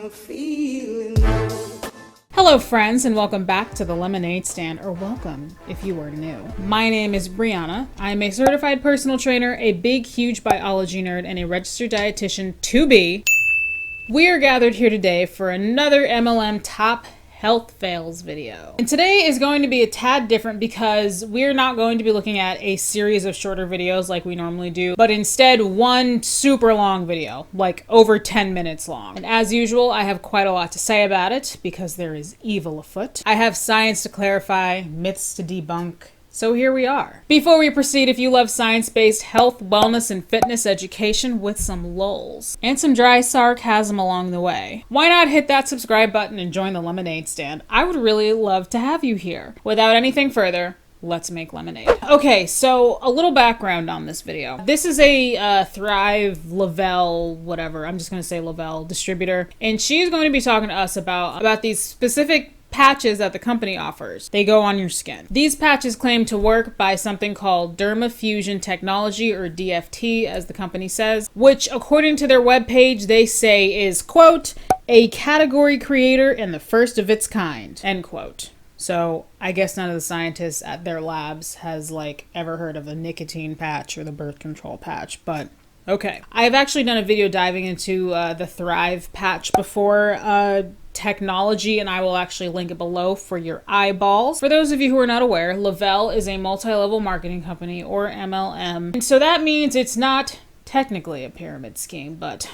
I'm feeling low. Hello friends, and welcome back to the Lemonade Stand, or welcome if you are new. My name is Brianna. I am a certified personal trainer, a big huge biology nerd, and a registered dietitian to be. We are gathered here today for another MLM top health fails video. And today is going to be a tad different because we're not going to be looking at a series of shorter videos like we normally do, but instead one super long video, like over 10 minutes long. And as usual, I have quite a lot to say about it because there is evil afoot. I have science to clarify, myths to debunk. So here we are. Before we proceed, if you love science-based health, wellness, and fitness education with some lulz and some dry sarcasm along the way, why not hit that subscribe button and join the Lemonade Stand? I would really love to have you here. Without anything further, let's make lemonade. Okay, so a little background on this video. This is a Thrive Le-Vel, whatever, I'm just gonna say Le-Vel distributor, and she's going to be talking to us about these specific patches that the company offers. They go on your skin. These patches claim to work by something called dermafusion technology, or DFT as the company says, which according to their webpage they say is, quote, a category creator and the first of its kind, end quote. So I guess none of the scientists at their labs has ever heard of the nicotine patch or the birth control patch, but okay. I've actually done a video diving into the Thrive patch before, technology, and I will actually link it below for your eyeballs. For those of you who are not aware, Le-Vel is a multi-level marketing company, or MLM. And so that means it's not technically a pyramid scheme, but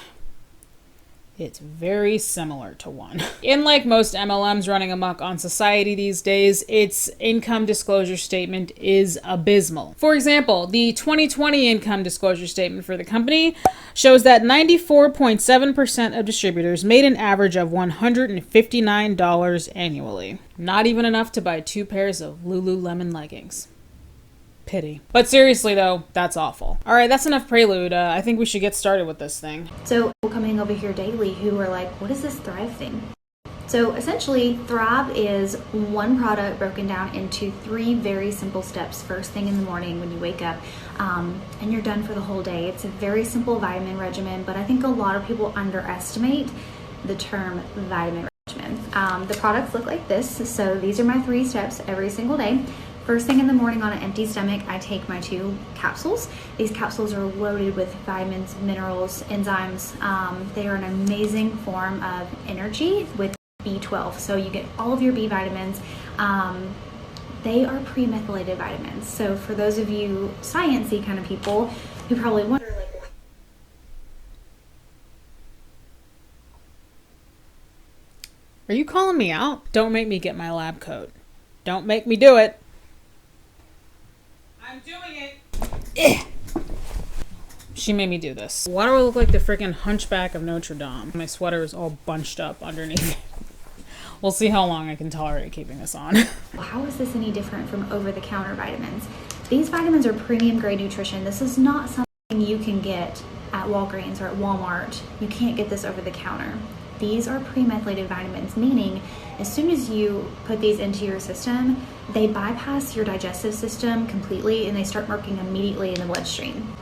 it's very similar to one. In like most MLMs running amok on society these days, its income disclosure statement is abysmal. For example, the 2020 income disclosure statement for the company shows that 94.7% of distributors made an average of $159 annually. Not even enough to buy 2 pairs of Lululemon leggings. Pity. But seriously though, that's awful. All right, that's enough prelude. I think we should get started with this thing. So people coming over here daily who are like, what is this Thrive thing? So essentially, Thrive is one product broken down into 3 very simple steps first thing in the morning when you wake up, and you're done for the whole day. It's a very simple vitamin regimen, but I think a lot of people underestimate the term vitamin regimen. The products look like this. So these are my 3 steps every single day. First thing in the morning on an empty stomach, I take my 2 capsules. These capsules are loaded with vitamins, minerals, enzymes. They are an amazing form of energy with B12. So you get all of your B vitamins. They are pre-methylated vitamins. So for those of you sciencey kind of people who probably wonder, Are you calling me out? Don't make me get my lab coat. Don't make me do it. I'm doing it. She made me do this. Why do I look like the freaking Hunchback of Notre Dame? My sweater is all bunched up underneath. We'll see how long I can tolerate keeping this on. How is this any different from over-the-counter vitamins? These vitamins are premium grade nutrition. This is not something you can get at Walgreens or at Walmart. You can't get this over the counter. These are pre-methylated vitamins, meaning as soon as you put these into your system, they bypass your digestive system completely and they start working immediately in the bloodstream.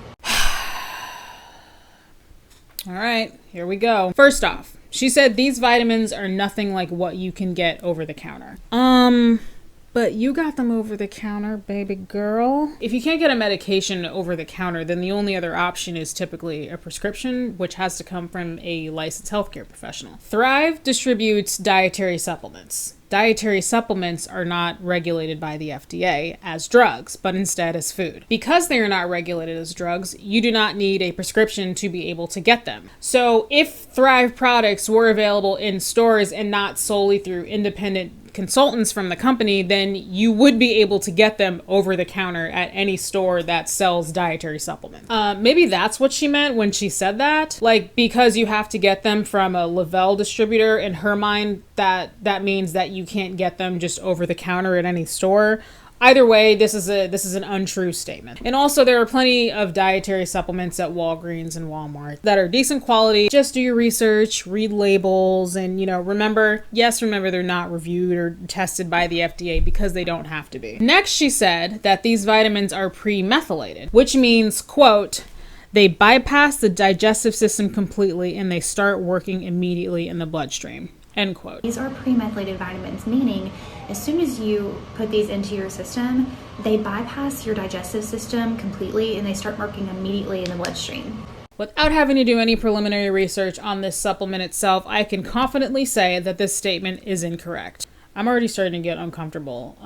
All right, here we go. First off, she said these vitamins are nothing like what you can get over the counter. But you got them over the counter, baby girl. If you can't get a medication over the counter, then the only other option is typically a prescription, which has to come from a licensed healthcare professional. Thrive distributes dietary supplements. Dietary supplements are not regulated by the FDA as drugs, but instead as food. Because they are not regulated as drugs, you do not need a prescription to be able to get them. So if Thrive products were available in stores and not solely through independent consultants from the company, then you would be able to get them over the counter at any store that sells dietary supplements. Maybe that's what she meant when she said that. Because you have to get them from a Le-Vel distributor, in her mind, that means that you can't get them just over the counter at any store. Either way, this is an untrue statement. And also, there are plenty of dietary supplements at Walgreens and Walmart that are decent quality. Just do your research, read labels, and remember they're not reviewed or tested by the FDA because they don't have to be. Next, she said that these vitamins are pre-methylated, which means, quote, They bypass the digestive system completely and they start working immediately in the bloodstream. End quote. These are pre-methylated vitamins, meaning as soon as you put these into your system, they bypass your digestive system completely and they start working immediately in the bloodstream. Without having to do any preliminary research on this supplement itself, I can confidently say that this statement is incorrect. I'm already starting to get uncomfortable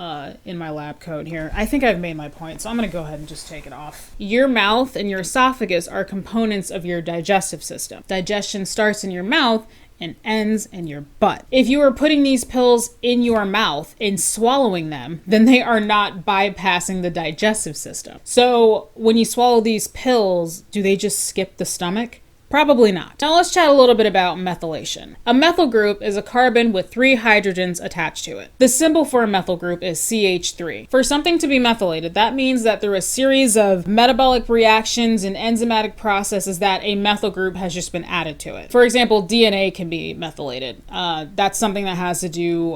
in my lab coat here. I think I've made my point, so I'm going to go ahead and just take it off. Your mouth and your esophagus are components of your digestive system. Digestion starts in your mouth and ends in your butt. If you are putting these pills in your mouth and swallowing them, then they are not bypassing the digestive system. So when you swallow these pills, do they just skip the stomach? Probably not. Now let's chat a little bit about methylation. A methyl group is a carbon with 3 hydrogens attached to it. The symbol for a methyl group is CH3. For something to be methylated, that means that through a series of metabolic reactions and enzymatic processes that a methyl group has just been added to it. For example, DNA can be methylated. That's something that has to do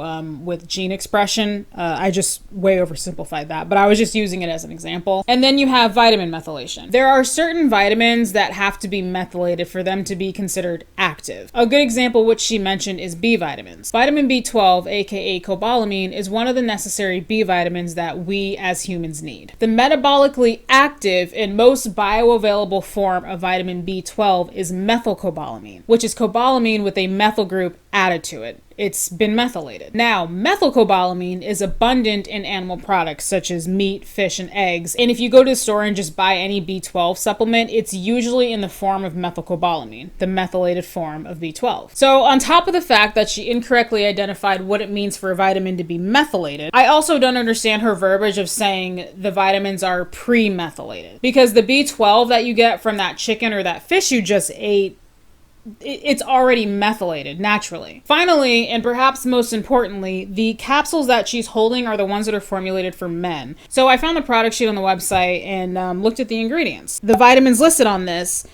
with gene expression. I just way oversimplified that, but I was just using it as an example. And then you have vitamin methylation. There are certain vitamins that have to be methylated for them to be considered active. A good example which she mentioned is B vitamins. Vitamin B12, aka cobalamin, is one of the necessary B vitamins that we as humans need. The metabolically active and most bioavailable form of vitamin B12 is methylcobalamin, which is cobalamin with a methyl group added to it. It's been methylated. Now, methylcobalamin is abundant in animal products such as meat, fish, and eggs. And if you go to the store and just buy any B12 supplement, it's usually in the form of methylcobalamin, the methylated form of B12. So on top of the fact that she incorrectly identified what it means for a vitamin to be methylated, I also don't understand her verbiage of saying the vitamins are pre-methylated. Because the B12 that you get from that chicken or that fish you just ate, it's already methylated naturally. Finally, and perhaps most importantly, the capsules that she's holding are the ones that are formulated for men. So I found the product sheet on the website and looked at the ingredients. The vitamins listed on this,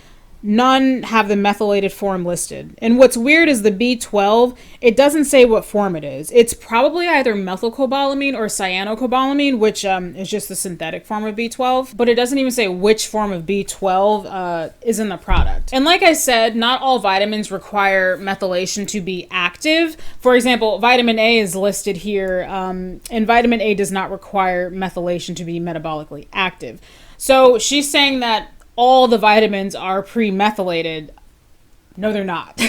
none have the methylated form listed. And what's weird is the B12, it doesn't say what form it is. It's probably either methylcobalamin or cyanocobalamin, which is just the synthetic form of B12, but it doesn't even say which form of B12 is in the product. And like I said, not all vitamins require methylation to be active. For example, vitamin A is listed here, and vitamin A does not require methylation to be metabolically active. So she's saying that all the vitamins are pre-methylated. No, they're not.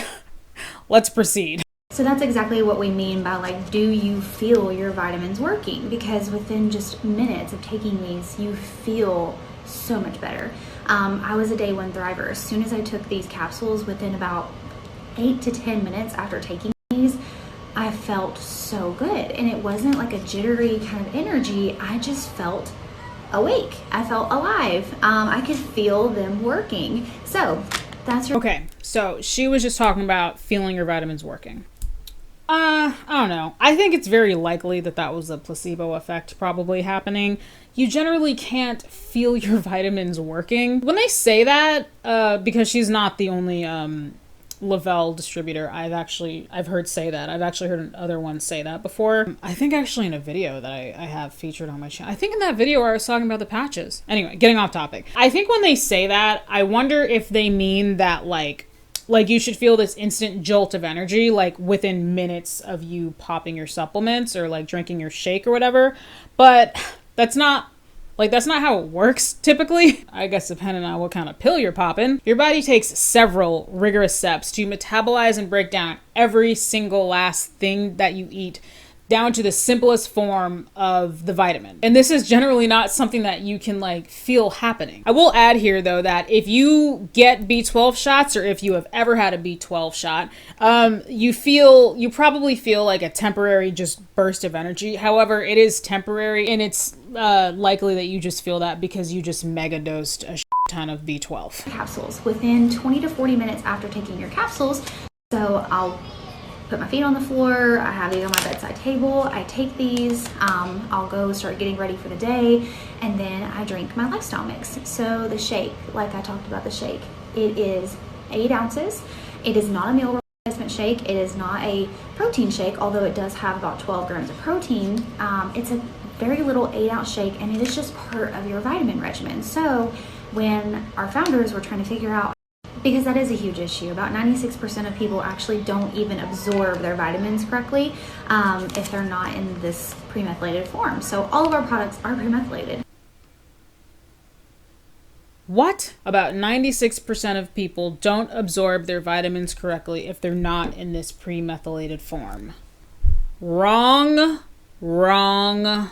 Let's proceed. So that's exactly what we mean by like, do you feel your vitamins working? Because within just minutes of taking these, you feel so much better. I was a day one thriver. As soon as I took these capsules, within about 8 to 10 minutes after taking these, I felt so good. And it wasn't like a jittery kind of energy. I just felt awake. I felt alive. I could feel them working. So that's okay. So she was just talking about feeling your vitamins working. I don't know. I think it's very likely that that was a placebo effect probably happening. You generally can't feel your vitamins working. When they say that, because she's not the only Le-Vel distributor I've heard say that. I've actually heard other ones say that before. I think actually in a video that I have featured on my channel. I think in that video where I was talking about the patches. Anyway, getting off topic. I think when they say that, I wonder if they mean that like you should feel this instant jolt of energy like within minutes of you popping your supplements or like drinking your shake or whatever. But that's not how it works typically. I guess depending on what kind of pill you're popping. Your body takes several rigorous steps to metabolize and break down every single last thing that you eat down to the simplest form of the vitamin. And this is generally not something that you can like feel happening. I will add here though that if you get B12 shots or if you have ever had a B12 shot, you probably feel like a temporary just burst of energy. However, it is temporary and it's likely that you just feel that because you just mega dosed a ton of B12. Capsules within 20 to 40 minutes after taking your capsules. So I'll put my feet on the floor. I have these on my bedside table. I take these. I'll go start getting ready for the day, and then I drink my lifestyle mix. So the shake, like I talked about the shake, it is 8 ounces. It is not a meal replacement shake. It is not a protein shake, although it does have about 12 grams of protein. It's a very little 8-ounce shake, and it is just part of your vitamin regimen. So when our founders were trying to figure out, because that is a huge issue. About 96% of people actually don't even absorb their vitamins correctly if they're not in this pre-methylated form. So all of our products are pre-methylated. What? About 96% of people don't absorb their vitamins correctly if they're not in this pre-methylated form. Wrong, wrong,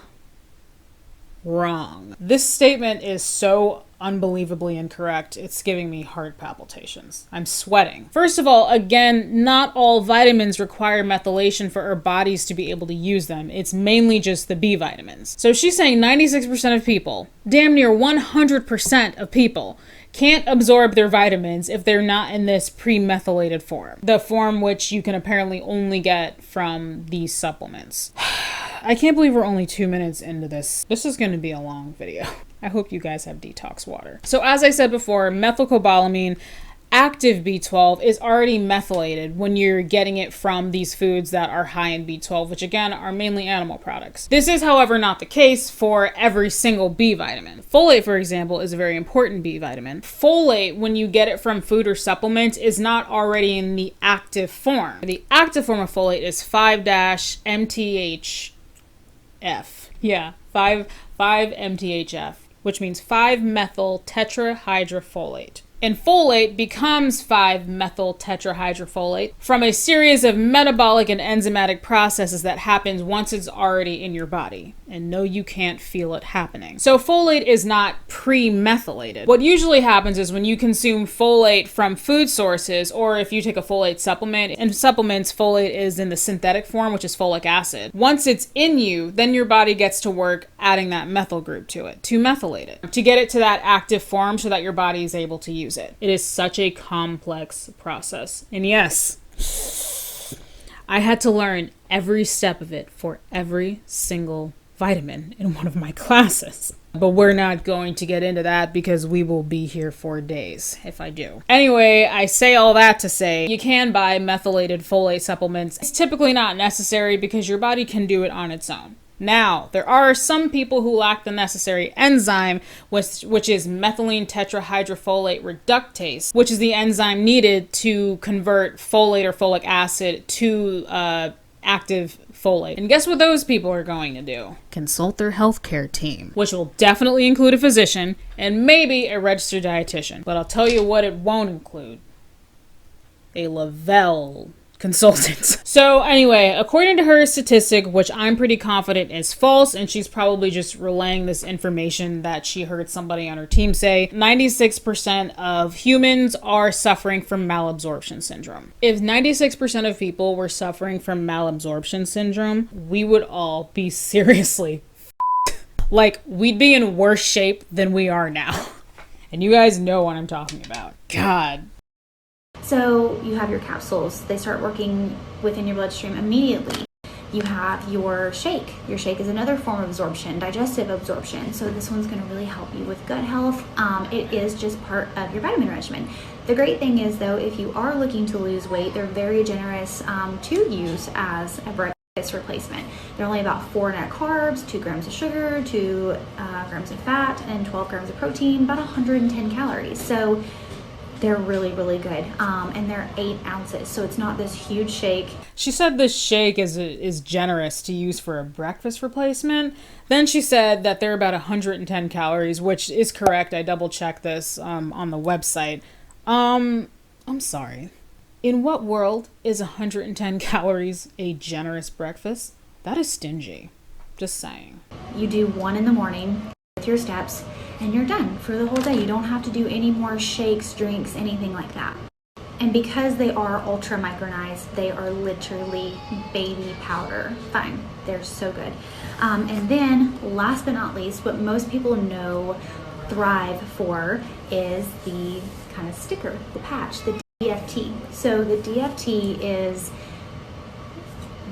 wrong. This statement is so unbelievably incorrect. It's giving me heart palpitations. I'm sweating. First of all, again, not all vitamins require methylation for our bodies to be able to use them. It's mainly just the B vitamins. So she's saying 96% of people, damn near 100% of people, can't absorb their vitamins if they're not in this pre-methylated form. The form which you can apparently only get from these supplements. I can't believe we're only 2 minutes into this. This is going to be a long video. I hope you guys have detox water. So as I said before, methylcobalamin active B12 is already methylated when you're getting it from these foods that are high in B12, which again are mainly animal products. This is, however, not the case for every single B vitamin. Folate, for example, is a very important B vitamin. Folate, when you get it from food or supplements, is not already in the active form. The active form of folate is 5-MTHF. Yeah, 5-MTHF, which means 5-methyl tetrahydrofolate. And folate becomes 5-methyl tetrahydrofolate from a series of metabolic and enzymatic processes that happens once it's already in your body. And no, you can't feel it happening. So folate is not pre-methylated. What usually happens is when you consume folate from food sources, or if you take a folate supplement, in supplements, folate is in the synthetic form, which is folic acid. Once it's in you, then your body gets to work adding that methyl group to it, to methylate it, to get it to that active form so that your body is able to use it. It is such a complex process. And yes, I had to learn every step of it for every single vitamin in one of my classes. But we're not going to get into that because we will be here for days if I do. Anyway, I say all that to say you can buy methylated folate supplements. It's typically not necessary because your body can do it on its own. Now, there are some people who lack the necessary enzyme, which is methylene tetrahydrofolate reductase, which is the enzyme needed to convert folate or folic acid to active folate. And guess what those people are going to do? Consult their healthcare team, which will definitely include a physician and maybe a registered dietitian. But I'll tell you what it won't include: a Le-Vel consultant. So anyway, according to her statistic, which I'm pretty confident is false, and she's probably just relaying this information that she heard somebody on her team say, 96% of humans are suffering from malabsorption syndrome. If 96% of people were suffering from malabsorption syndrome, we would all be seriously like, we'd be in worse shape than we are now. And you guys know what I'm talking about. God. So you have your capsules. They start working within your bloodstream immediately. You have your shake. Your shake is another form of absorption, digestive absorption. So this one's going to really help you with gut health. It is just part of your vitamin regimen. The great thing is, though, if you are looking to lose weight, they're very generous to use as a breakfast replacement. They're only about 4 net carbs, 2 grams of sugar, 2 grams of fat, and 12 grams of protein, about 110 calories. So they're really, really good. And they're 8 ounces, so it's not this huge shake. She said this shake is generous to use for a breakfast replacement. Then she said that they're about 110 calories, which is correct. I double checked this on the website. I'm sorry. In what world is 110 calories a generous breakfast? That is stingy. Just saying. You do 1 in the morning with your steps, and you're done for the whole day. You don't have to do any more shakes, drinks, anything like that. And because they are ultra micronized, they are literally baby powder fine. They're so good. And then last but not least, what most people know Thrive for is the kind of sticker, the patch, the DFT. So the DFT is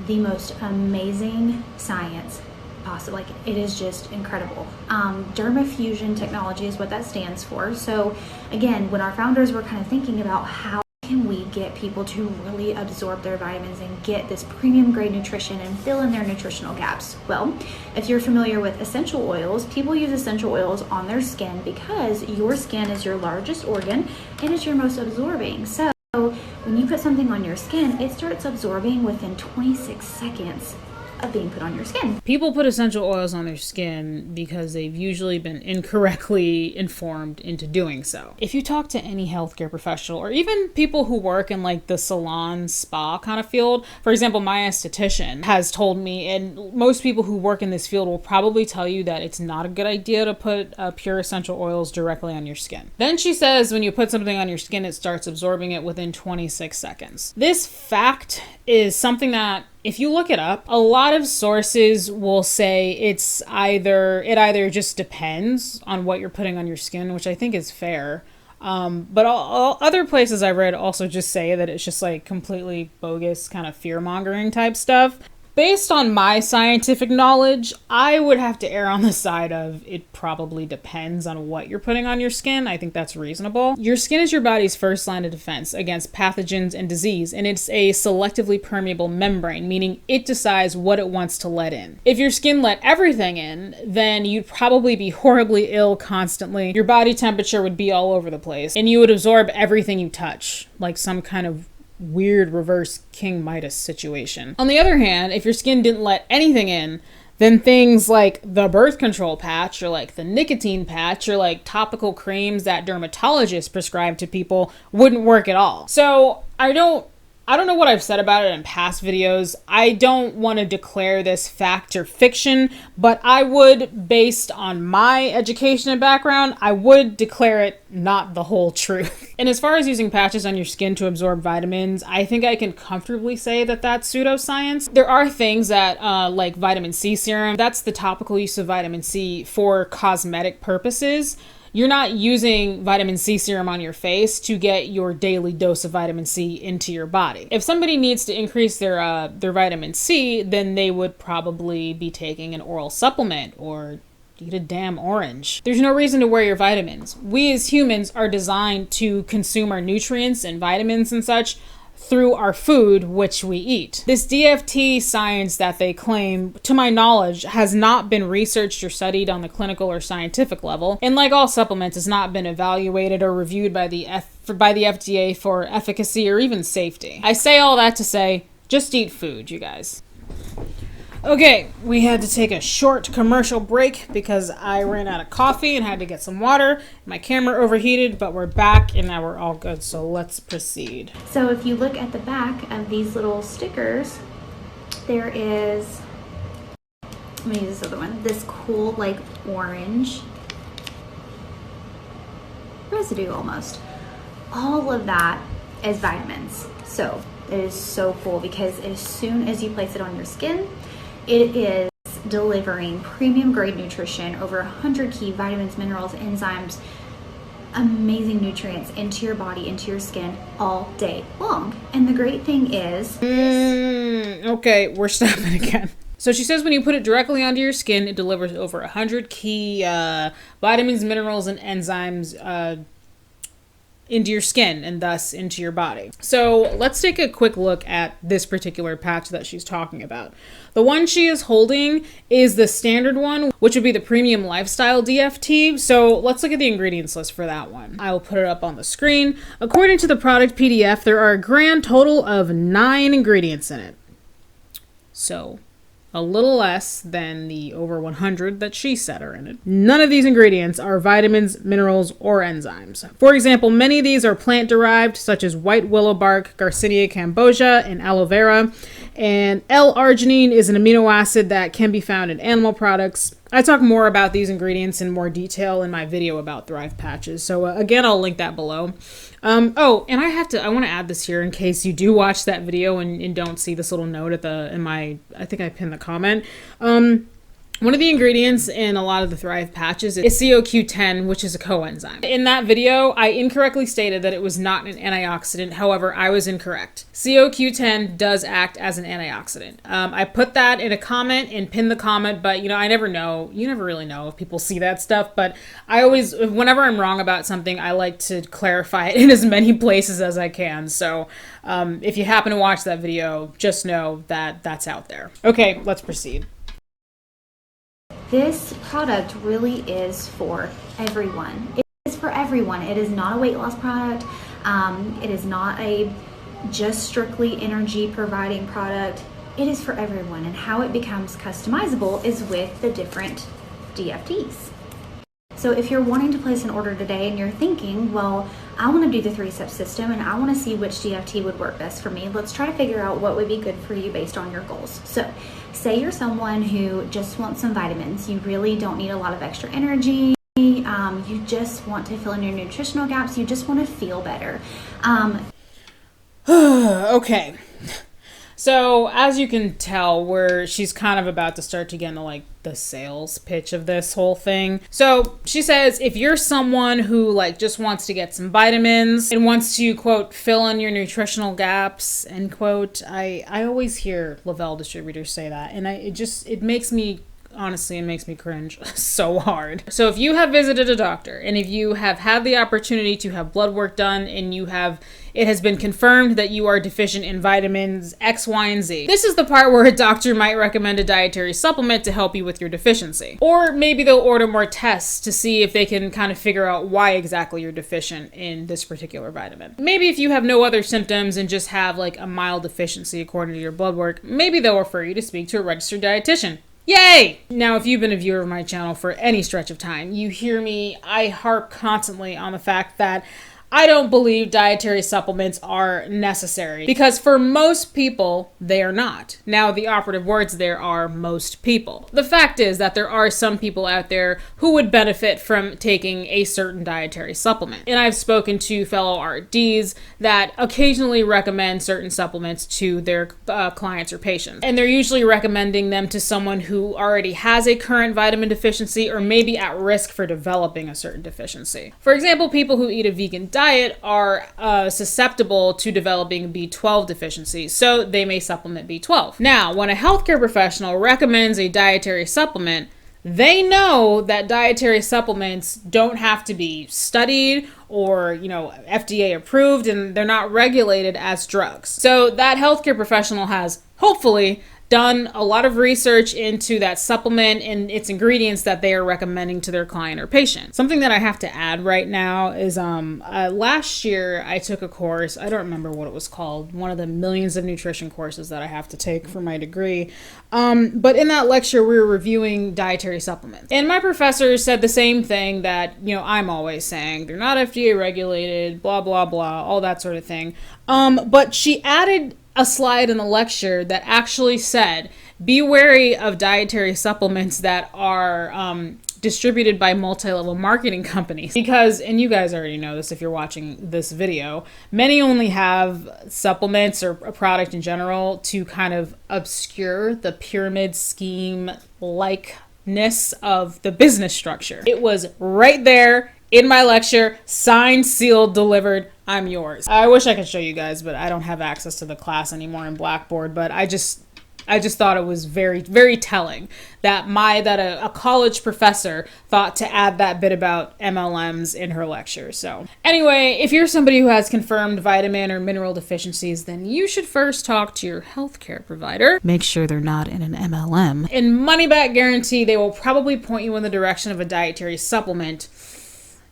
the most amazing science possible. Like, it is just incredible. Dermafusion technology is what that stands for. So again, when our founders were kind of thinking about how can we get people to really absorb their vitamins and get this premium grade nutrition and fill in their nutritional gaps? Well, if you're familiar with essential oils, people use essential oils on their skin because your skin is your largest organ and it's your most absorbing. So when you put something on your skin, it starts absorbing within 26 seconds of being put on your skin. People put essential oils on their skin because they've usually been incorrectly informed into doing so. If you talk to any healthcare professional or even people who work in like the salon spa kind of field, for example, my esthetician has told me, and most people who work in this field will probably tell you that it's not a good idea to put pure essential oils directly on your skin. Then she says when you put something on your skin, it starts absorbing it within 26 seconds. This fact is something that, if you look it up, a lot of sources will say it either just depends on what you're putting on your skin, which I think is fair. But all other places I read also just say that it's just like completely bogus kind of fear-mongering type stuff. Based on my scientific knowledge, I would have to err on the side of it probably depends on what you're putting on your skin. I think that's reasonable. Your skin is your body's first line of defense against pathogens and disease, and it's a selectively permeable membrane, meaning it decides what it wants to let in. If your skin let everything in, then you'd probably be horribly ill constantly. Your body temperature would be all over the place, and you would absorb everything you touch, like some kind of weird reverse King Midas situation. On the other hand, if your skin didn't let anything in, then things like the birth control patch or like the nicotine patch or like topical creams that dermatologists prescribe to people wouldn't work at all. So I don't know what I've said about it in past videos. I don't want to declare this fact or fiction, but I would, based on my education and background, I would declare it not the whole truth. And as far as using patches on your skin to absorb vitamins, I think I can comfortably say that that's pseudoscience. There are things that, like vitamin C serum, that's the topical use of vitamin C for cosmetic purposes. You're not using vitamin C serum on your face to get your daily dose of vitamin C into your body. If somebody needs to increase their vitamin C, then they would probably be taking an oral supplement or eat a damn orange. There's no reason to wear your vitamins. We as humans are designed to consume our nutrients and vitamins and such through our food, which we eat. This DFT science that they claim, to my knowledge, has not been researched or studied on the clinical or scientific level, and like all supplements, has not been evaluated or reviewed by the FDA for efficacy or even safety. I say all that to say, just eat food, you guys. Okay, we had to take a short commercial break because I ran out of coffee and had to get some water. My camera overheated, but we're back and now we're all good, so let's proceed. So if you look at the back of these little stickers, there is, let me use this other one, this cool like orange residue almost. All of that is vitamins. So it is so cool because as soon as you place it on your skin, it is delivering premium grade nutrition, over 100 key vitamins, minerals, enzymes, amazing nutrients into your body, into your skin all day long. And the great thing is... Okay, we're stopping again. So she says when you put it directly onto your skin, it delivers over 100 key vitamins, minerals, and enzymes into your skin and thus into your body. So let's take a quick look at this particular patch that she's talking about. The one she is holding is the standard one, which would be the premium lifestyle DFT. So let's look at the ingredients list for that one. I will put it up on the screen. According to the product PDF, there are a grand total of 9 ingredients in it. So a little less than the over 100 that she said are in it. None of these ingredients are vitamins, minerals, or enzymes. For example, many of these are plant-derived, such as white willow bark, Garcinia cambogia, and aloe vera. And L-arginine is an amino acid that can be found in animal products. I talk more about these ingredients in more detail in my video about Thrive patches. So again, I'll link that below. Oh, and I want to add this here in case you do watch that video and don't see this little note at I think I pinned the comment. One of the ingredients in a lot of the Thrive patches is CoQ10, which is a coenzyme. In that video, I incorrectly stated that it was not an antioxidant. However, I was incorrect. CoQ10 does act as an antioxidant. I put that in a comment and pinned the comment, but I never know. You never really know if people see that stuff, but I always, whenever I'm wrong about something, I like to clarify it in as many places as I can. So if you happen to watch that video, just know that that's out there. Okay, let's proceed. This product really is for everyone. It is for everyone. It is not a weight loss product. It is not a just strictly energy providing product. It is for everyone, and how it becomes customizable is with the different DFTs. So if you're wanting to place an order today and you're thinking, well, I want to do the 3-step system and I want to see which DFT would work best for me, let's try to figure out what would be good for you based on your goals. So say you're someone who just wants some vitamins. You really don't need a lot of extra energy. You just want to fill in your nutritional gaps. You just want to feel better. Okay. So as you can tell, she's kind of about to start to get into like the sales pitch of this whole thing. So she says, if you're someone who like just wants to get some vitamins and wants to, quote, fill in your nutritional gaps, end quote, I always hear Le-Vel distributors say that, and it makes me, honestly, it makes me cringe so hard. So if you have visited a doctor and if you have had the opportunity to have blood work done and it has been confirmed that you are deficient in vitamins X, Y, and Z, this is the part where a doctor might recommend a dietary supplement to help you with your deficiency. Or maybe they'll order more tests to see if they can kind of figure out why exactly you're deficient in this particular vitamin. Maybe if you have no other symptoms and just have like a mild deficiency according to your blood work, maybe they'll refer you to speak to a registered dietitian. Yay! Now, if you've been a viewer of my channel for any stretch of time, you hear me, I harp constantly on the fact that I don't believe dietary supplements are necessary, because for most people, they are not. Now, the operative words there are most people. The fact is that there are some people out there who would benefit from taking a certain dietary supplement. And I've spoken to fellow RDs that occasionally recommend certain supplements to their clients or patients. And they're usually recommending them to someone who already has a current vitamin deficiency or maybe at risk for developing a certain deficiency. For example, people who eat a vegan diet are susceptible to developing B12 deficiency, so they may supplement B12. Now, when a healthcare professional recommends a dietary supplement, they know that dietary supplements don't have to be studied or, FDA approved, and they're not regulated as drugs. So that healthcare professional has hopefully done a lot of research into that supplement and its ingredients that they are recommending to their client or patient. Something that I have to add right now is last year I took a course, I don't remember what it was called, one of the millions of nutrition courses that I have to take for my degree. But in that lecture we were reviewing dietary supplements. And my professor said the same thing that, I'm always saying. They're not FDA regulated, blah, blah, blah, all that sort of thing. But she added a slide in the lecture that actually said, be wary of dietary supplements that are distributed by multi-level marketing companies. Because, and you guys already know this if you're watching this video, many only have supplements or a product in general to kind of obscure the pyramid scheme likeness of the business structure. It was right there in my lecture, signed, sealed, delivered. I'm yours. I wish I could show you guys, but I don't have access to the class anymore in Blackboard. But I just thought it was very, very telling that a college professor thought to add that bit about MLMs in her lecture. So anyway, if you're somebody who has confirmed vitamin or mineral deficiencies, then you should first talk to your healthcare provider. Make sure they're not in an MLM. And money back guarantee, they will probably point you in the direction of a dietary supplement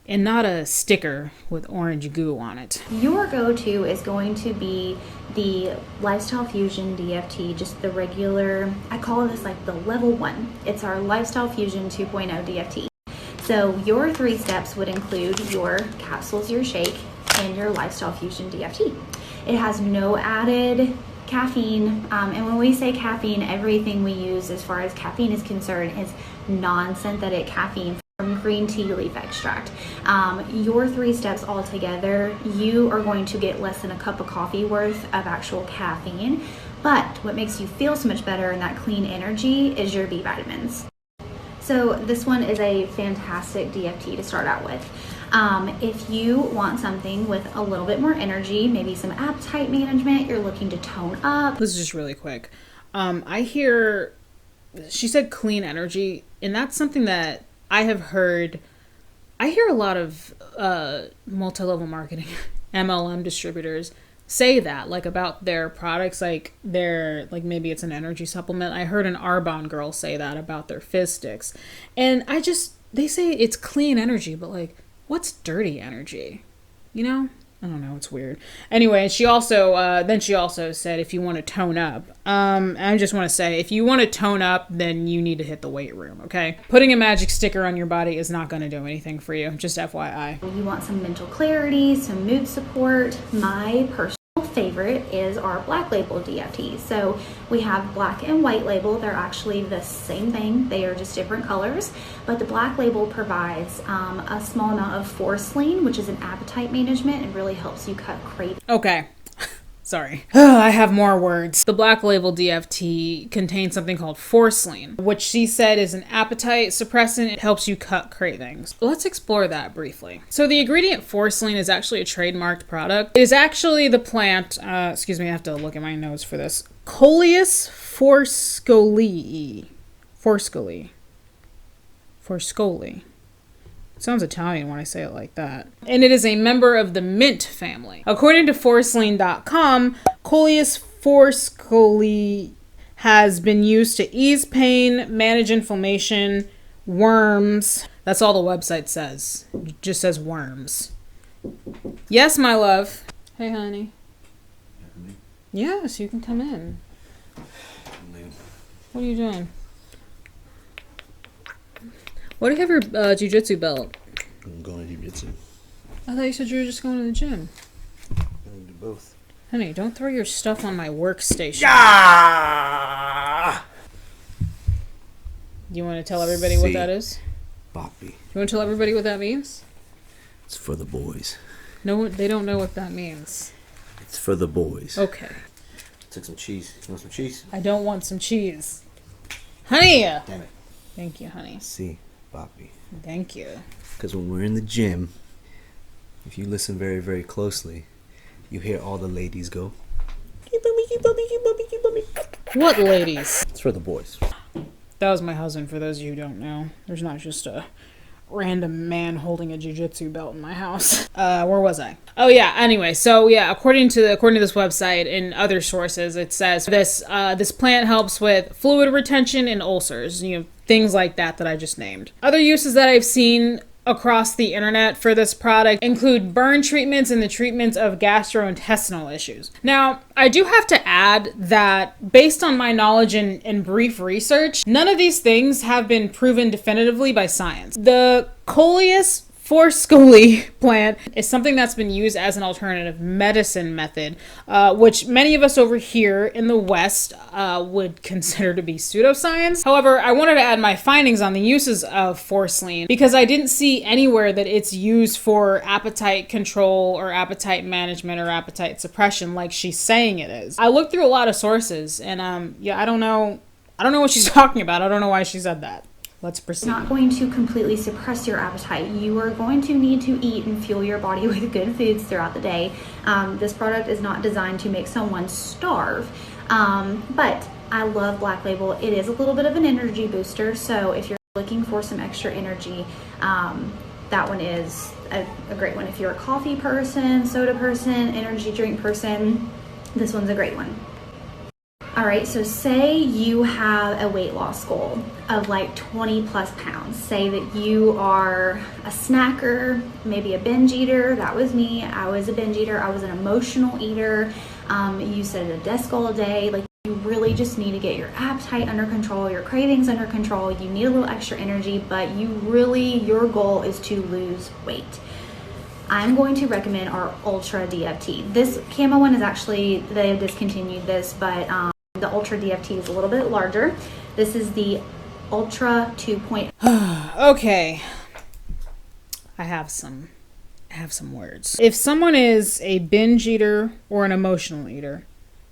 and not a sticker with orange goo on it. Your go-to is going to be the Lifestyle Fusion DFT, just the regular, I call this like the level 1. It's our Lifestyle Fusion 2.0 DFT. So your 3 steps would include your capsules, your shake, and your Lifestyle Fusion DFT. It has no added caffeine, and when we say caffeine, everything we use as far as caffeine is concerned is non-synthetic caffeine from green tea leaf extract. Your 3 steps all together, you are going to get less than a cup of coffee worth of actual caffeine, but what makes you feel so much better in that clean energy is your B vitamins. So this one is a fantastic DFT to start out with. If you want something with a little bit more energy, maybe some appetite management, you're looking to tone up. This is just really quick. I hear, she said clean energy, and that's something that I have heard. I hear a lot of multi-level marketing, MLM distributors say that, like, about their products, like their, like, maybe it's an energy supplement. I heard an Avon girl say that about their fizz sticks. And they say it's clean energy, but like, what's dirty energy? You know? I don't know. It's weird. Anyway, she also said if you want to tone up, I just want to say, if you want to tone up, then you need to hit the weight room, okay? Putting a magic sticker on your body is not going to do anything for you. Just FYI. You want some mental clarity, some mood support. My personal favorite is our black label DFT. So we have black and white label. They're actually the same thing. They are just different colors. But the black label provides a small amount of forceline, which is an appetite management, and really helps you cut cravings. Okay. Sorry. I have more words. The black label DFT contains something called forceline, which she said is an appetite suppressant. It helps you cut cravings. Let's explore that briefly. So the ingredient forceline is actually a trademarked product. It is actually the plant, excuse me, I have to look at my notes for this. Coleus forscolii. Forscoli. Sounds Italian when I say it like that. And it is a member of the mint family. According to forceline.com, Coleus forscoli has been used to ease pain, manage inflammation, worms. That's all the website says. It just says worms. Yes, my love. Hey, honey. Yes, you can come in. What are you doing? Why do you have your jiu-jitsu belt? I'm going to jiu-jitsu. I thought you said you were just going to the gym. I'm going to do both. Honey, don't throw your stuff on my workstation. Yeah! You want to tell everybody what that is? Boppy. You want to tell everybody what that means? It's for the boys. No, they don't know what that means. It's for the boys. Okay. Took some cheese. You want some cheese? I don't want some cheese. Honey! Damn it. Thank you, honey. See, Boppy. Thank you. Because when we're in the gym, if you listen very, very closely, you hear all the ladies go, "Keep on me, keep on me, keep on me, keep on me." What ladies? It's for the boys. That was my husband, for those of you who don't know. There's not just a random man holding a jiu-jitsu belt in my house. Where was I? Oh yeah, anyway, so yeah, according to this website and other sources, it says this plant helps with fluid retention and ulcers, things like that I just named. Other uses that I've seen across the internet for this product include burn treatments and the treatments of gastrointestinal issues. Now, I do have to add that based on my knowledge and brief research, none of these things have been proven definitively by science. The Coleus forscoli plant is something that's been used as an alternative medicine method, which many of us over here in the West would consider to be pseudoscience. However, I wanted to add my findings on the uses of forceline because I didn't see anywhere that it's used for appetite control or appetite management or appetite suppression like she's saying it is. I looked through a lot of sources and I don't know what she's talking about. I don't know why she said that. Let's proceed. Not going to completely suppress your appetite. You are going to need to eat and fuel your body with good foods throughout the day. This product is not designed to make someone starve, but I love Black Label. It is a little bit of an energy booster, so if you're looking for some extra energy, that one is a great one. If you're a coffee person, soda person, energy drink person, this one's a great one. All right, so say you have a weight loss goal of like 20 plus pounds. Say that you are a snacker, maybe a binge eater. That was me. I was a binge eater. I was an emotional eater. You sit at a desk all day. Like, you really just need to get your appetite under control, your cravings under control. You need a little extra energy, but your goal is to lose weight. I'm going to recommend our Ultra DFT. This camo one is actually, they have discontinued this, but the Ultra DFT is a little bit larger. This is the Ultra 2.0. Okay. I have some words. If someone is a binge eater or an emotional eater,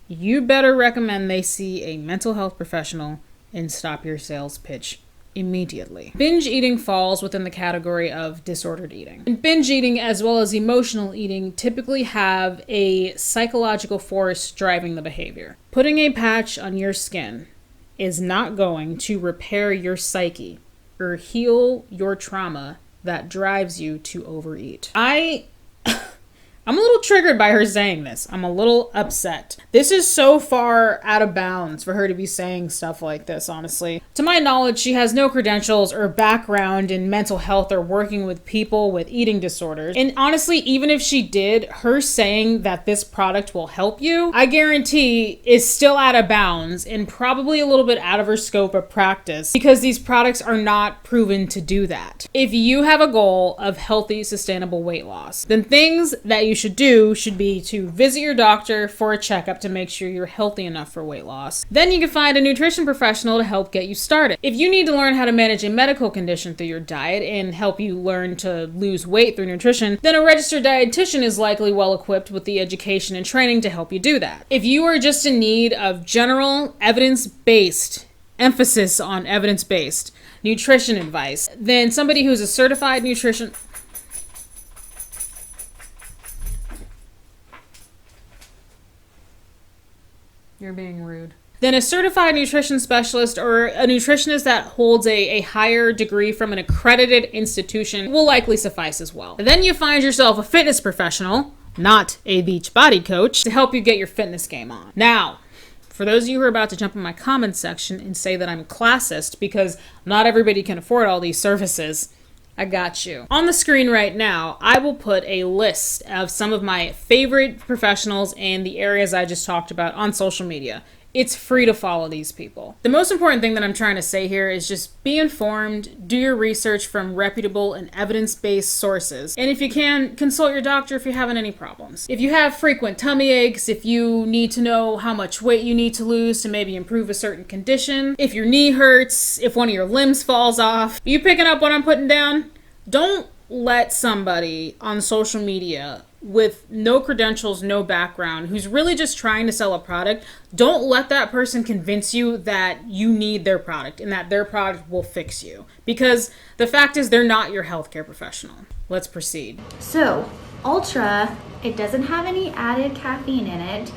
you better recommend they see a mental health professional and stop your sales pitch immediately. Binge eating falls within the category of disordered eating. And binge eating as well as emotional eating typically have a psychological force driving the behavior. Putting a patch on your skin is not going to repair your psyche or heal your trauma that drives you to overeat. I'm a little triggered by her saying this. I'm a little upset. This is so far out of bounds for her to be saying stuff like this, honestly. To my knowledge, she has no credentials or background in mental health or working with people with eating disorders. And honestly, even if she did, her saying that this product will help you, I guarantee is still out of bounds and probably a little bit out of her scope of practice because these products are not proven to do that. If you have a goal of healthy, sustainable weight loss, then things that you should do should be to visit your doctor for a checkup to make sure you're healthy enough for weight loss. Then you can find a nutrition professional to help get you started. If you need to learn how to manage a medical condition through your diet and help you learn to lose weight through nutrition, then a registered dietitian is likely well equipped with the education and training to help you do that. If you are just in need of general evidence-based, emphasis on evidence-based nutrition advice, then somebody who's a certified nutrition... You're being rude. Then a certified nutrition specialist or a nutritionist that holds a higher degree from an accredited institution will likely suffice as well. And then you find yourself a fitness professional, not a Beachbody coach, to help you get your fitness game on. Now, for those of you who are about to jump in my comments section and say that I'm classist because not everybody can afford all these services, I got you. On the screen right now, I will put a list of some of my favorite professionals in the areas I just talked about on social media. It's free to follow these people. The most important thing that I'm trying to say here is just be informed, do your research from reputable and evidence-based sources, and if you can, consult your doctor if you're having any problems. If you have frequent tummy aches, if you need to know how much weight you need to lose to maybe improve a certain condition, if your knee hurts, if one of your limbs falls off, you picking up what I'm putting down? Don't let somebody on social media with no credentials, no background, who's really just trying to sell a product, don't let that person convince you that you need their product and that their product will fix you. Because the fact is they're not your healthcare professional. Let's proceed. So, Ultra, it doesn't have any added caffeine in it.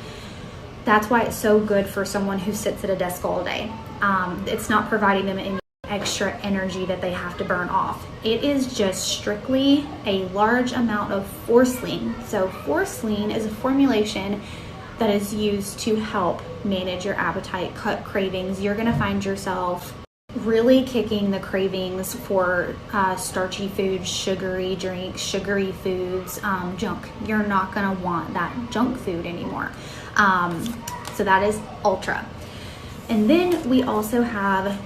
That's why it's so good for someone who sits at a desk all day. It's not providing them any extra energy that they have to burn off. It is just strictly a large amount of forceline. So forceline is a formulation that is used to help manage your appetite, cut cravings. You're going to find yourself really kicking the cravings for starchy foods, sugary drinks, sugary foods, junk. You're not going to want that junk food anymore. So that is Ultra. And then we also have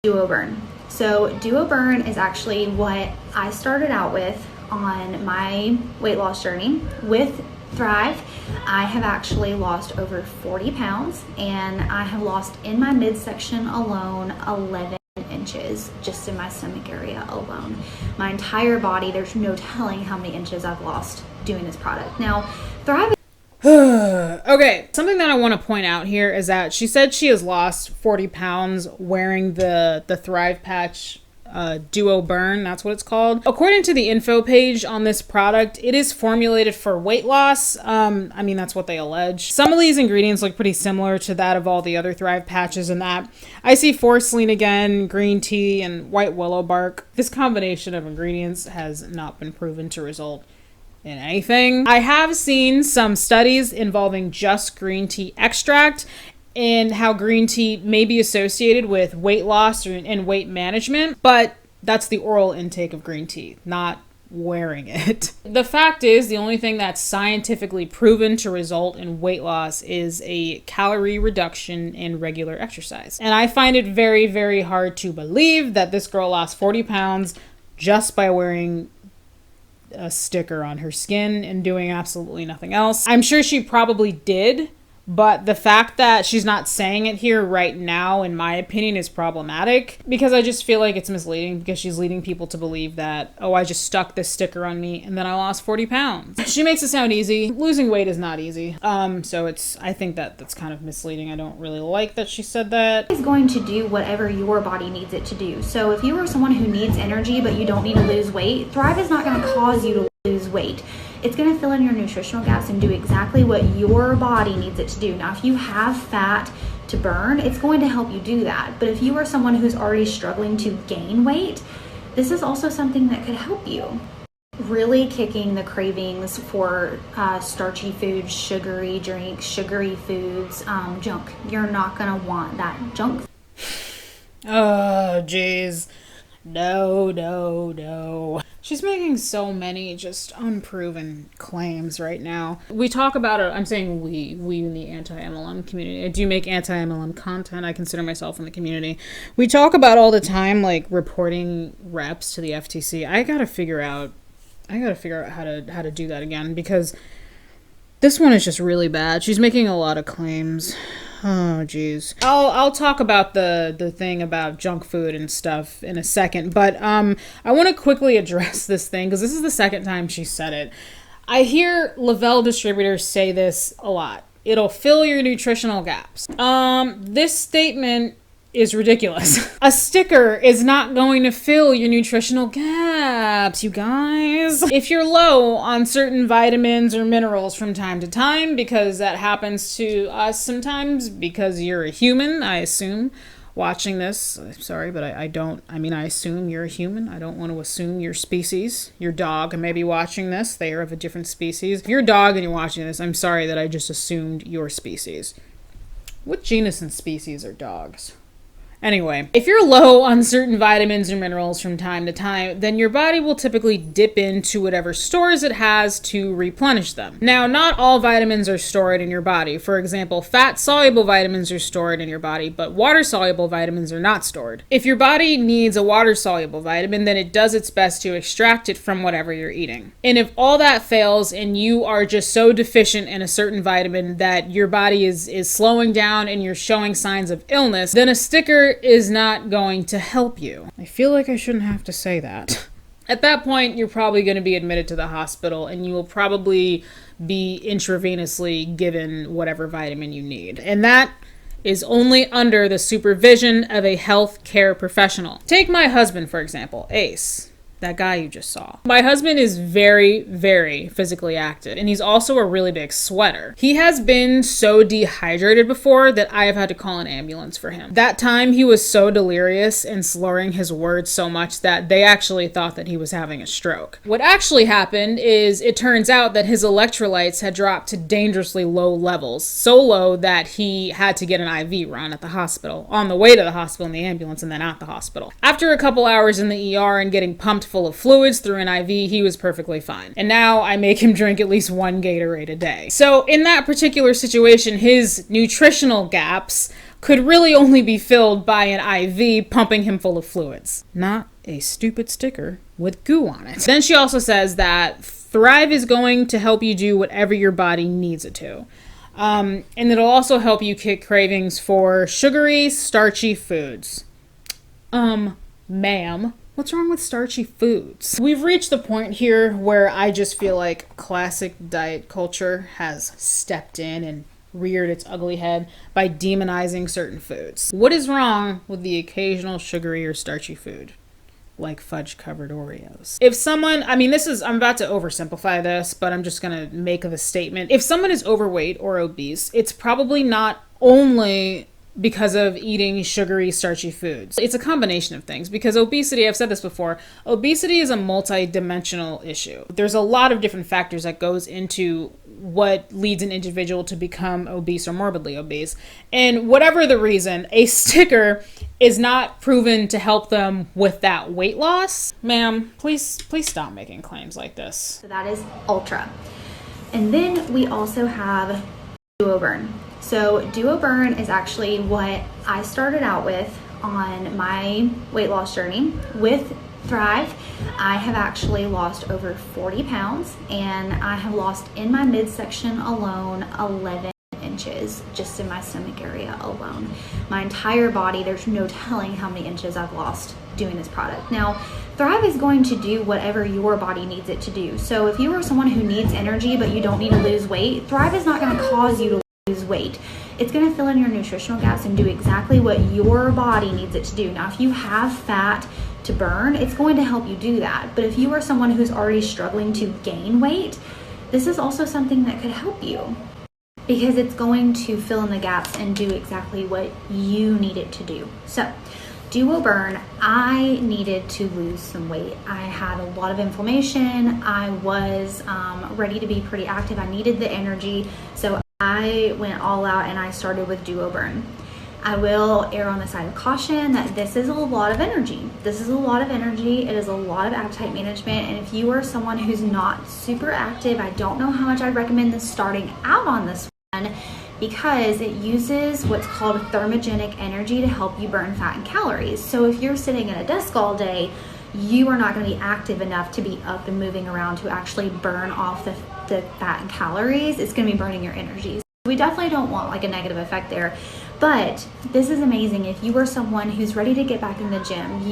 Duo Burn. So Duo Burn is actually what I started out with on my weight loss journey. With Thrive, I have actually lost over 40 pounds and I have lost in my midsection alone 11 inches just in my stomach area alone. My entire body, there's no telling how many inches I've lost doing this product. Now, Thrive. Okay, something that I want to point out here is that she said she has lost 40 pounds wearing the Thrive Patch Duo Burn, that's what it's called. According to the info page on this product, it is formulated for weight loss. I mean, that's what they allege. Some of these ingredients look pretty similar to that of all the other Thrive patches in that. I see forceline again, green tea, and white willow bark. This combination of ingredients has not been proven to result in anything. I have seen some studies involving just green tea extract and how green tea may be associated with weight loss and weight management, but that's the oral intake of green tea, not wearing it. The fact is, the only thing that's scientifically proven to result in weight loss is a calorie reduction in regular exercise. And I find it very, very hard to believe that this girl lost 40 pounds just by wearing a sticker on her skin and doing absolutely nothing else. I'm sure she probably did, But the fact that she's not saying it here right now, in my opinion, is problematic, because I just feel like it's misleading, because she's leading people to believe that, oh, I just stuck this sticker on me and then I lost 40 pounds. She makes it sound easy. Losing weight is not easy. So I think that's kind of misleading. I don't really like that she said that. It's going to do whatever your body needs it to do. So if you are someone who needs energy but you don't need to lose weight, Thrive is not going to cause you to lose weight. It's going to fill in your nutritional gaps and do exactly what your body needs it to do. Now, if you have fat to burn, it's going to help you do that. But if you are someone who's already struggling to gain weight, this is also something that could help you. Really kicking the cravings for starchy foods, sugary drinks, sugary foods, junk. You're not going to want that junk. Oh, jeez. No. She's making so many just unproven claims right now. We talk about it. I'm saying we in the anti-MLM community. I do make anti-MLM content. I consider myself in the community. We talk about all the time, like, reporting reps to the FTC. I gotta figure out how to do that again, because this one is just really bad. She's making a lot of claims. Oh, geez. I'll talk about the thing about junk food and stuff in a second, but I want to quickly address this thing, because this is the second time she said it. I hear Le-Vel distributors say this a lot. It'll fill your nutritional gaps. This statement is ridiculous. A sticker is not going to fill your nutritional gaps, you guys. If you're low on certain vitamins or minerals from time to time, because that happens to us sometimes, because you're a human, I assume, watching this. Sorry, but I assume you're a human. I don't want to assume your species. Your dog may be watching this. They are of a different species. If you're a dog and you're watching this, I'm sorry that I just assumed your species. What genus and species are dogs? Anyway, if you're low on certain vitamins or minerals from time to time, then your body will typically dip into whatever stores it has to replenish them. Now, not all vitamins are stored in your body. For example, fat-soluble vitamins are stored in your body, but water-soluble vitamins are not stored. If your body needs a water-soluble vitamin, then it does its best to extract it from whatever you're eating. And if all that fails and you are just so deficient in a certain vitamin that your body is slowing down and you're showing signs of illness, then a sticker is not going to help you. I feel like I shouldn't have to say that. At that point, you're probably going to be admitted to the hospital, and you will probably be intravenously given whatever vitamin you need. And that is only under the supervision of a health care professional. Take my husband, for example, Ace. That guy you just saw. My husband is very, very physically active, and he's also a really big sweater. He has been so dehydrated before that I have had to call an ambulance for him. That time he was so delirious and slurring his words so much that they actually thought that he was having a stroke. What actually happened is it turns out that his electrolytes had dropped to dangerously low levels, so low that he had to get an IV run at the hospital, on the way to the hospital in the ambulance, and then at the hospital. After a couple hours in the ER and getting pumped full of fluids through an IV, he was perfectly fine. And now I make him drink at least one Gatorade a day. So in that particular situation, his nutritional gaps could really only be filled by an IV pumping him full of fluids, not a stupid sticker with goo on it. Then she also says that Thrive is going to help you do whatever your body needs it to. And it'll also help you kick cravings for sugary, starchy foods. Ma'am, what's wrong with starchy foods? We've reached the point here where I just feel like classic diet culture has stepped in and reared its ugly head by demonizing certain foods. What is wrong with the occasional sugary or starchy food? Like fudge-covered Oreos. If someone, I'm about to oversimplify this, but I'm just gonna make the statement. If someone is overweight or obese, it's probably not only because of eating sugary, starchy foods. It's a combination of things, because obesity, I've said this before, obesity is a multi-dimensional issue. There's a lot of different factors that goes into what leads an individual to become obese or morbidly obese. And whatever the reason, a sticker is not proven to help them with that weight loss. Ma'am, please stop making claims like this. So that is Ultra. And then we also have Duo Burn. So Duo Burn is actually what I started out with on my weight loss journey with Thrive. I have actually lost over 40 pounds, and I have lost in my midsection alone 11 inches just in my stomach area alone. My entire body, there's no telling how many inches I've lost doing this product. Now, Thrive is going to do whatever your body needs it to do. So if you are someone who needs energy but you don't need to lose weight, Thrive is not going to cause you to lose weight. It's going to fill in your nutritional gaps and do exactly what your body needs it to do. Now, if you have fat to burn, it's going to help you do that. But if you are someone who's already struggling to gain weight, this is also something that could help you, because it's going to fill in the gaps and do exactly what you need it to do. So, Duo Burn, I needed to lose some weight. I had a lot of inflammation. I was ready to be pretty active. I needed the energy. So I went all out and I started with Duo Burn. I will err on the side of caution that this is a lot of energy. This is a lot of energy. It is a lot of appetite management. And if you are someone who's not super active, I don't know how much I'd recommend this starting out on this one, because it uses what's called thermogenic energy to help you burn fat and calories. So if you're sitting at a desk all day, you are not going to be active enough to be up and moving around to actually burn off the fat and calories. It's going to be burning your energy. We definitely don't want like a negative effect there. But this is amazing if you are someone who's ready to get back in the gym.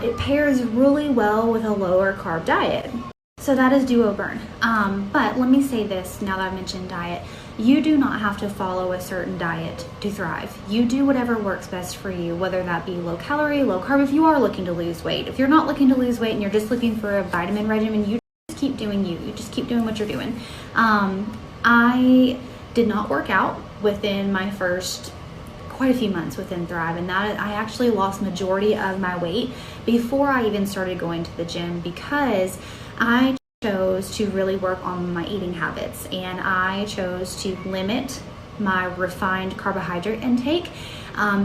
It pairs really well with a lower carb diet. So that is Duo Burn. But let me say this now that I've mentioned diet. You do not have to follow a certain diet to thrive. You do whatever works best for you, whether that be low calorie, low carb, if you are looking to lose weight. If you're not looking to lose weight and you're just looking for a vitamin regimen, you just keep doing you. You just keep doing what you're doing. I did not work out within my first quite a few months within Thrive, and that I actually lost majority of my weight before I even started going to the gym, because I chose to really work on my eating habits, and I chose to limit my refined carbohydrate intake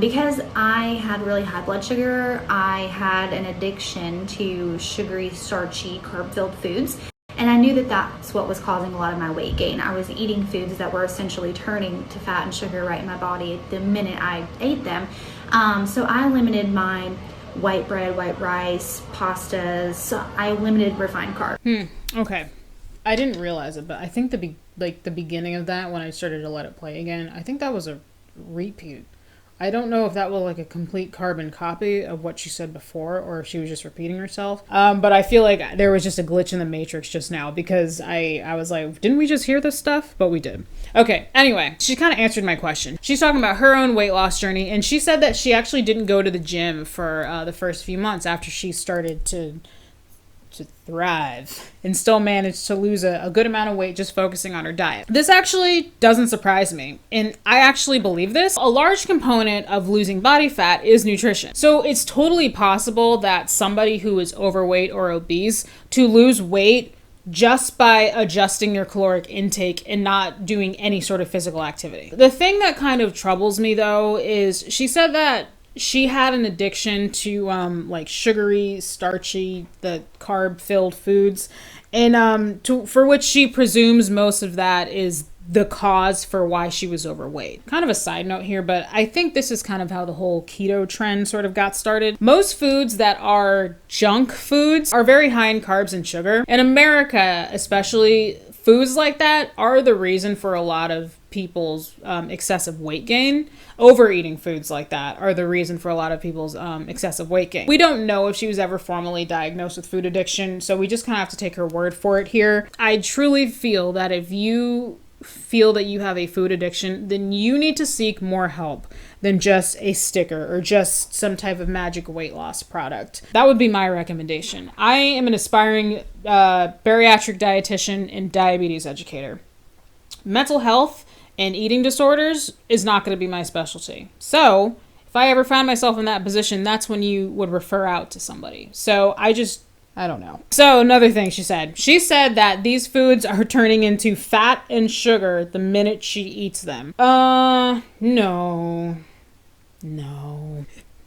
because I had really high blood sugar. I had an addiction to sugary, starchy, carb-filled foods. And I knew that that's what was causing a lot of my weight gain. I was eating foods that were essentially turning to fat and sugar right in my body the minute I ate them. So I limited my white bread, white rice, pastas. I limited refined carbs. Okay. I didn't realize it, but I think the beginning of that, when I started to let it play again, I think that was a repeat. I don't know if that was like a complete carbon copy of what she said before, or if she was just repeating herself. But I feel like there was just a glitch in the matrix just now, because I was like, didn't we just hear this stuff? But we did. Okay, anyway, she kind of answered my question. She's talking about her own weight loss journey, and she said that she actually didn't go to the gym for the first few months after she started to thrive, and still managed to lose a good amount of weight just focusing on her diet. This actually doesn't surprise me, and I actually believe this. A large component of losing body fat is nutrition. So it's totally possible that somebody who is overweight or obese to lose weight just by adjusting your caloric intake and not doing any sort of physical activity. The thing that kind of troubles me though is she said that she had an addiction to like sugary, starchy, the carb-filled foods, and for which she presumes most of that is the cause for why she was overweight. Kind of a side note here, but I think this is kind of how the whole keto trend sort of got started. Most foods that are junk foods are very high in carbs and sugar. In America, especially, foods like that are the reason for a lot of people's excessive weight gain. Overeating foods like that are the reason for a lot of people's excessive weight gain. We don't know if she was ever formally diagnosed with food addiction, so we just kind of have to take her word for it here. I truly feel that if you feel that you have a food addiction, then you need to seek more help than just a sticker or just some type of magic weight loss product. That would be my recommendation. I am an aspiring bariatric dietitian and diabetes educator. Mental health and eating disorders is not going to be my specialty. So if I ever found myself in that position, that's when you would refer out to somebody. So I don't know. So another thing she said that these foods are turning into fat and sugar the minute she eats them. No.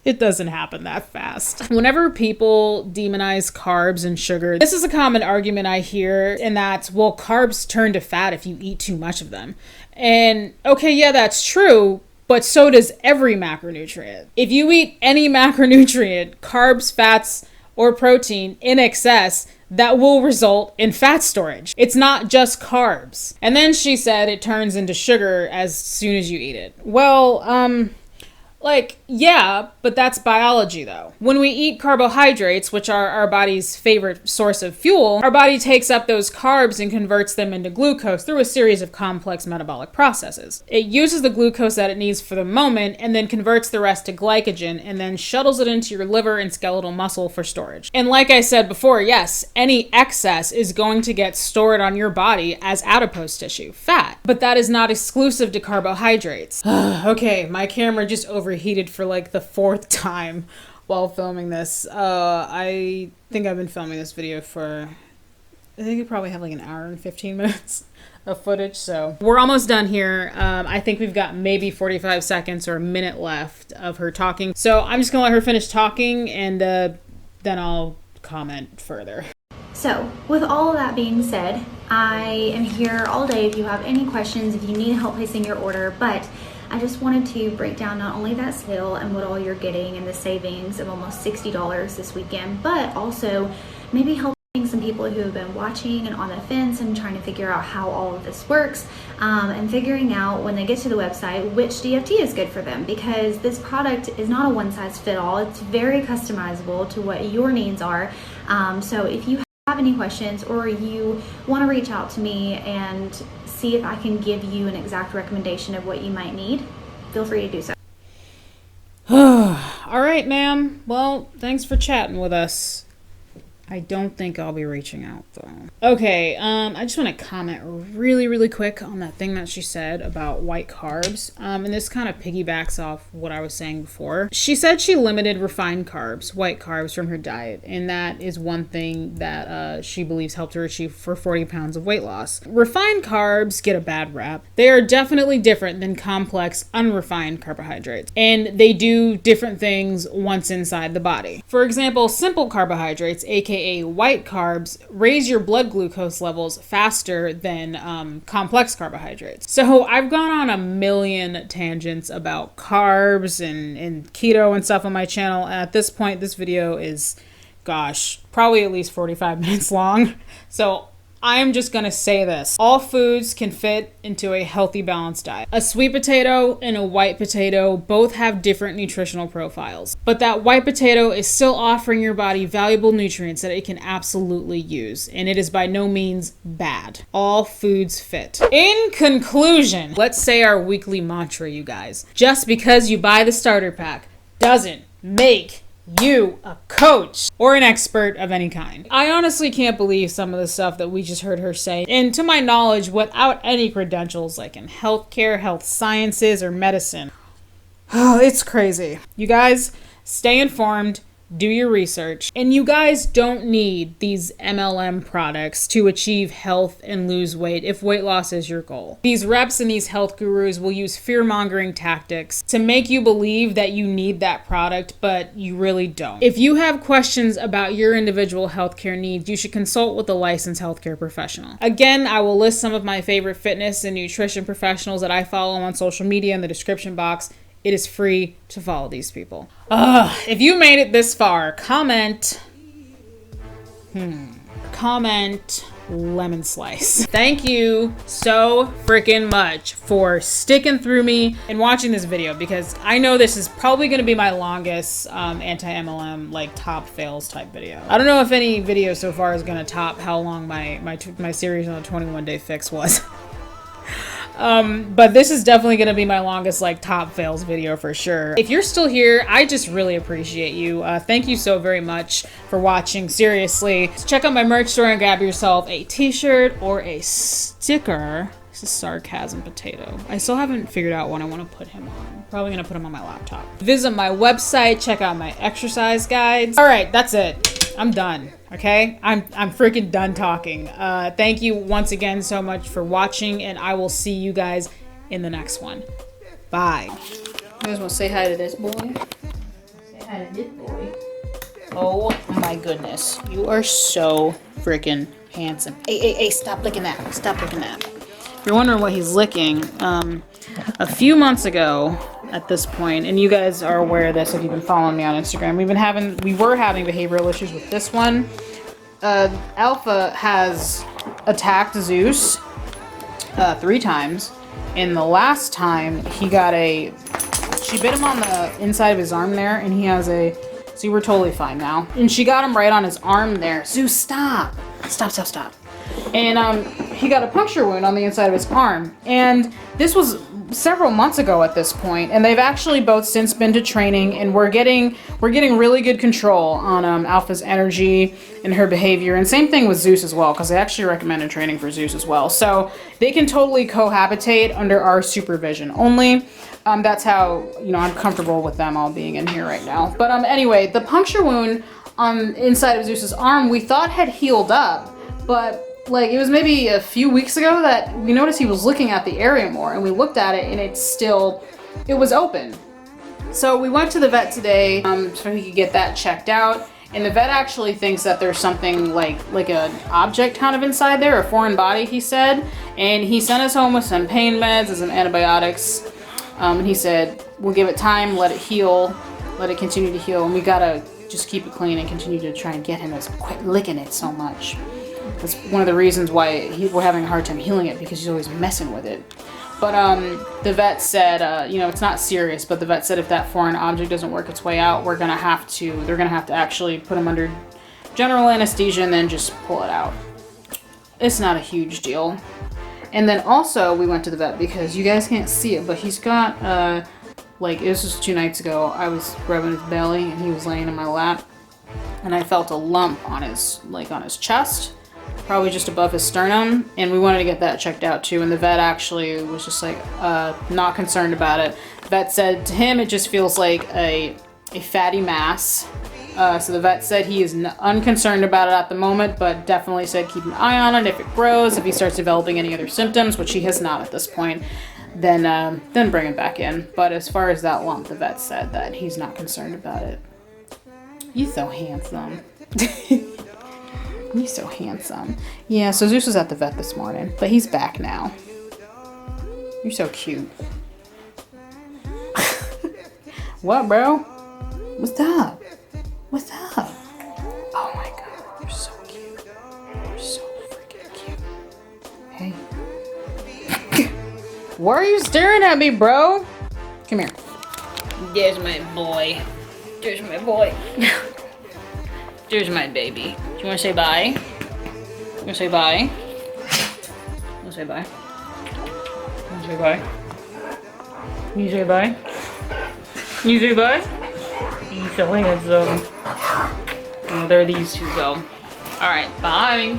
It doesn't happen that fast. Whenever people demonize carbs and sugar, this is a common argument I hear, and that's, well, carbs turn to fat if you eat too much of them. And okay, yeah, that's true, but so does every macronutrient. If you eat any macronutrient, carbs, fats, or protein in excess, that will result in fat storage. It's not just carbs. And then she said it turns into sugar as soon as you eat it. Well, like, yeah, but that's biology though. When we eat carbohydrates, which are our body's favorite source of fuel, our body takes up those carbs and converts them into glucose through a series of complex metabolic processes. It uses the glucose that it needs for the moment and then converts the rest to glycogen and then shuttles it into your liver and skeletal muscle for storage. And like I said before, yes, any excess is going to get stored on your body as adipose tissue, fat. But that is not exclusive to carbohydrates. Okay, my camera just overheated for like the 4th time while filming this. I think I've been filming this video for, I think I probably have like an hour and 15 minutes of footage, so we're almost done here. I think we've got maybe 45 seconds or a minute left of her talking, so I'm just gonna let her finish talking and then I'll comment further. So, with all of that being said, I am here all day if you have any questions, if you need help placing your order, but I just wanted to break down not only that sale and what all you're getting and the savings of almost $60 this weekend, but also maybe helping some people who have been watching and on the fence and trying to figure out how all of this works, and figuring out when they get to the website which DFT is good for them, because this product is not a one-size-fits-all. It's very customizable to what your needs are. So if you have any questions or you want to reach out to me and see if I can give you an exact recommendation of what you might need, feel free to do so. All right, ma'am. Well, thanks for chatting with us. I don't think I'll be reaching out though. Okay, I just want to comment really quick on that thing that she said about white carbs. And this kind of piggybacks off what I was saying before. She said she limited refined carbs, white carbs, from her diet. And that is one thing that she believes helped her achieve for 40 pounds of weight loss. Refined carbs get a bad rap. They are definitely different than complex, unrefined carbohydrates. And they do different things once inside the body. For example, simple carbohydrates, aka white carbs, raise your blood glucose levels faster than complex carbohydrates. So I've gone on a million tangents about carbs and keto and stuff on my channel. At this point, this video is, gosh, probably at least 45 minutes long. So I'm just gonna say this. All foods can fit into a healthy, balanced diet. A sweet potato and a white potato both have different nutritional profiles, but that white potato is still offering your body valuable nutrients that it can absolutely use, and it is by no means bad. All foods fit. In conclusion, let's say our weekly mantra, you guys. Just because you buy the starter pack doesn't make you a coach or an expert of any kind. I honestly can't believe some of the stuff that we just heard her say, and to my knowledge, without any credentials like in healthcare, health sciences, or medicine. Oh, it's crazy. You guys, stay informed, do your research, and you guys don't need these MLM products to achieve health and lose weight if weight loss is your goal. These reps and these health gurus will use fear-mongering tactics to make you believe that you need that product, but you really don't. If you have questions about your individual healthcare needs, you should consult with a licensed healthcare professional. Again, I will list some of my favorite fitness and nutrition professionals that I follow on social media in the description box. It is free to follow these people. If you made it this far, comment lemon slice. Thank you so freaking much for sticking through me and watching this video, because I know this is probably going to be my longest anti-MLM like top fails type video. I don't know if any video so far is going to top how long my series on the 21-day fix was. But this is definitely going to be my longest like top fails video for sure. If you're still here, I just really appreciate you. Thank you so very much for watching. Seriously, check out my merch store and grab yourself a t-shirt or a sticker. This is sarcasm potato. I still haven't figured out what I want to put him on. Probably going to put him on my laptop. Visit my website, check out my exercise guides. All right, that's it. I'm done. Okay, I'm freaking done talking. Thank you once again so much for watching, and I will see you guys in the next one. Bye. You guys want to say hi to this boy? Say hi to this boy. Oh my goodness, you are so freaking handsome. Hey, stop licking that. Stop licking that. If you're wondering what he's licking, a few months ago, at this point, and you guys are aware of this if you've been following me on Instagram, we were having behavioral issues with this one. Alpha has attacked Zeus 3 times. And the last time she bit him on the inside of his arm there, and he has see, we're totally fine now. And she got him right on his arm there. Zeus, stop. Stop. And he got a puncture wound on the inside of his arm. And this was several months ago at this point, and they've actually both since been to training, and we're getting really good control on Alpha's energy and her behavior, and same thing with Zeus as well, because I actually recommended training for Zeus as well. So they can totally cohabitate under our supervision only. That's how, you know, I'm comfortable with them all being in here right now. But anyway, the puncture wound on inside of Zeus's arm we thought had healed up, but like it was maybe a few weeks ago that we noticed he was looking at the area more, and we looked at it and it was open. So we went to the vet today so he could get that checked out, and the vet actually thinks that there's something like an object kind of inside there, a foreign body, he said, and he sent us home with some pain meds and some antibiotics, and he said we'll give it time, let it heal, let it continue to heal, and we gotta just keep it clean and continue to try and get him to quit licking it so much. That's one of the reasons why we're having a hard time healing it, because he's always messing with it. But the vet said, you know, it's not serious, but the vet said if that foreign object doesn't work its way out, they're gonna have to actually put him under general anesthesia and then just pull it out. It's not a huge deal. And then also we went to the vet because you guys can't see it, but he's got this was 2 nights ago, I was rubbing his belly and he was laying in my lap, and I felt a lump on his chest, probably just above his sternum, and we wanted to get that checked out too, and the vet actually was just like not concerned about it. The vet said to him it just feels like a fatty mass, so the vet said he is unconcerned about it at the moment, but definitely said keep an eye on it. If it grows, if he starts developing any other symptoms, which he has not at this point, then bring him back in. But as far as that lump, the vet said that he's not concerned about it. You're so handsome. You're so handsome. Yeah, so Zeus was at the vet this morning, but he's back now. You're so cute. What, bro? What's up? What's up? Oh my god, you're so cute. You're so freaking cute. Hey. Why are you staring at me, bro? Come here. There's my boy. There's my boy. There's my baby. Do you want to say bye? You want to say bye? You want to say bye? You want to say bye? You say bye? You say bye? You so handsome. Oh, there these two go. Alright, bye.